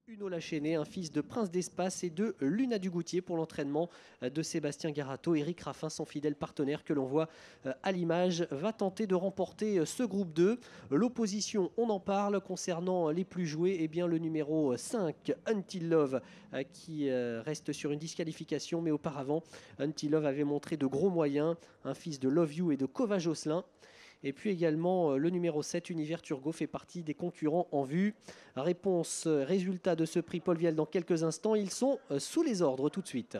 Uno Lachéné, un fils de Prince d'Espace et de Luna Dugoutier pour l'entraînement de Sébastien Garato. Éric Raffin, son fidèle partenaire que l'on voit à l'image, va tenter de remporter ce groupe 2. L'opposition, on en parle concernant les plus joués. Eh bien, le numéro 5, Until Love, qui reste sur une disqualification. Mais auparavant, Until Love avait montré de gros moyens. Un fils de Love You et de Kova Josselin. Et puis également, le numéro 7, Univers Turgot, fait partie des concurrents en vue. Réponse, résultat de ce prix Paul Vielle dans quelques instants. Ils sont sous les ordres tout de suite.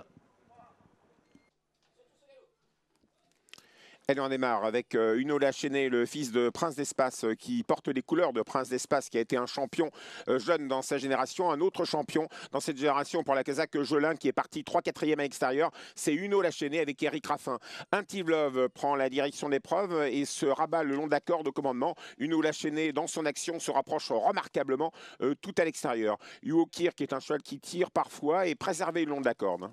Elle en démarre avec Uno Lachéné, le fils de Prince d'Espace, qui porte les couleurs de Prince d'Espace, qui a été un champion jeune dans sa génération. Un autre champion dans cette génération pour la Kazakh Jolin, qui est parti 3/4e à l'extérieur. C'est Uno Lachéné avec Éric Raffin. Until Love prend la direction d'épreuve et se rabat le long d'accord de commandement. Uno Lachéné, dans son action, se rapproche remarquablement tout à l'extérieur. Hugo Kir, qui est un cheval qui tire parfois, est préservé le long de la corde.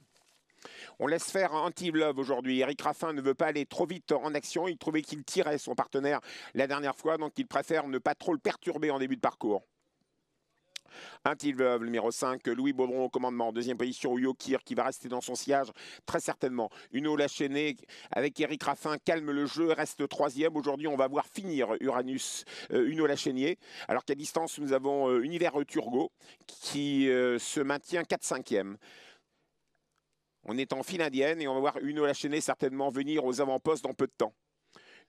On laisse faire Until Love aujourd'hui. Éric Raffin ne veut pas aller trop vite en action. Il trouvait qu'il tirait son partenaire la dernière fois, donc il préfère ne pas trop le perturber en début de parcours. Until Love, numéro 5, Louis Baudron au commandement. Deuxième position, Hugo Kir qui va rester dans son sillage très certainement. Uno Lachéné avec Éric Raffin calme le jeu, reste troisième. Aujourd'hui, on va voir finir Uno Lachéné. Alors qu'à distance, nous avons Univers Turgot qui se maintient 4/5e. On est en file indienne et on va voir Uno Lachéné certainement venir aux avant-postes dans peu de temps.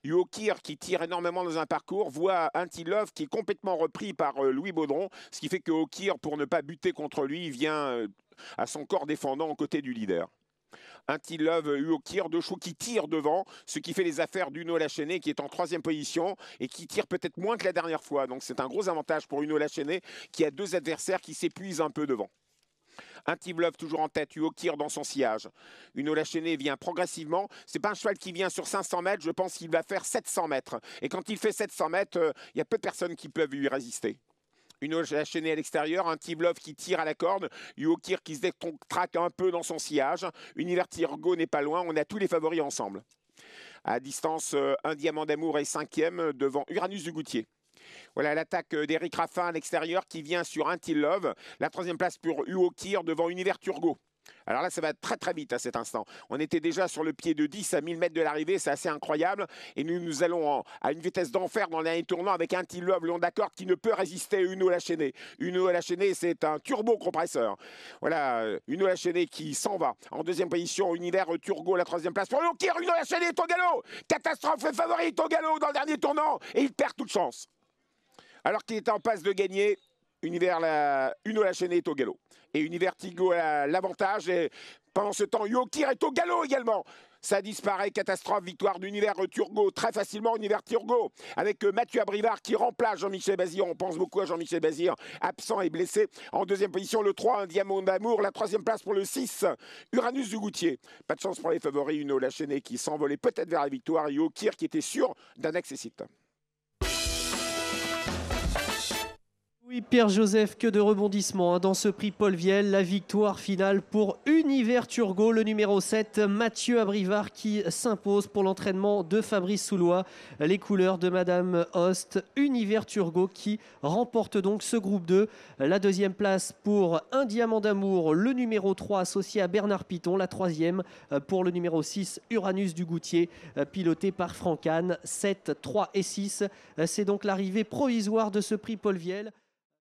Hugo Kir qui tire énormément dans un parcours voit Until Love qui est complètement repris par Louis Baudron, ce qui fait que Hugo Kir, pour ne pas buter contre lui, vient à son corps défendant aux côtés du leader. Until Love, Hugo Kir, deux chevaux qui tirent devant, ce qui fait les affaires d'Uno Lachéné qui est en 3e position et qui tire peut-être moins que la dernière fois. Donc c'est un gros avantage pour Uno Lachéné qui a deux adversaires qui s'épuisent un peu devant. Until Love toujours en tête, Hugo Kir dans son sillage. Uno Lachéné vient progressivement. C'est pas un cheval qui vient sur 500 mètres, je pense qu'il va faire 700 mètres. Et quand il fait 700 mètres, il y a peu de personnes qui peuvent lui résister. Uno Lachéné à l'extérieur, Until Love qui tire à la corde, Hugo Kir qui se détraque un peu dans son sillage. Univers Turgot n'est pas loin, on a tous les favoris ensemble. À distance, un Diamant d'Amour est 5e devant Uranus Dugoutier. Voilà l'attaque d'Éric Raffin à l'extérieur qui vient sur Until Love. La 3e place pour Hugo Kir devant Univers Turgot. Alors là, ça va très très vite à cet instant. On était déjà sur le pied de 10 à 1000 mètres de l'arrivée, c'est assez incroyable. Et nous allons à une vitesse d'enfer dans le dernier tournant avec Until Love, le long d'accord, qui ne peut résister à Uno Lachéné. Uno Lachéné, c'est un turbo-compresseur. Voilà, Uno Lachéné qui s'en va. En 2e position, Univers Turgot, la 3e place pour Hugo Kir. Uno Lachéné est au galop. Catastrophe favorite au galop dans le dernier tournant. Et il perd toute chance. Alors qu'il est en passe de gagner, Uno Lachéné est au galop. Et Univers Turgot a l'avantage. Et pendant ce temps, Hugo Kir est au galop également. Ça disparaît, catastrophe, victoire d'Univers Turgot, très facilement Univers Turgot, avec Mathieu Abrivard qui remplace Jean-Michel Bazir. On pense beaucoup à Jean-Michel Bazir, absent et blessé. En 2e position, le 3, un Diamant d'Amour. La 3e place pour le 6, Uranus Dugoutier. Pas de chance pour les favoris, Uno Lachéné qui s'envolait peut-être vers la victoire. Hugo Kir qui était sûr d'un accessite. Oui, Pierre-Joseph, que de rebondissements dans ce prix Paul Vielle. La victoire finale pour Univers Turgot, le numéro 7, Mathieu Abrivard qui s'impose pour l'entraînement de Fabrice Soulois. Les couleurs de Madame Host, Univers Turgot qui remporte donc ce groupe 2. La 2e place pour Un Diamant d'Amour, le numéro 3 associé à Bernard Piton. La 3e pour le numéro 6, Uranus Dugoutier, piloté par Franck Anne. 7, 3 et 6. C'est donc l'arrivée provisoire de ce prix Paul Vielle.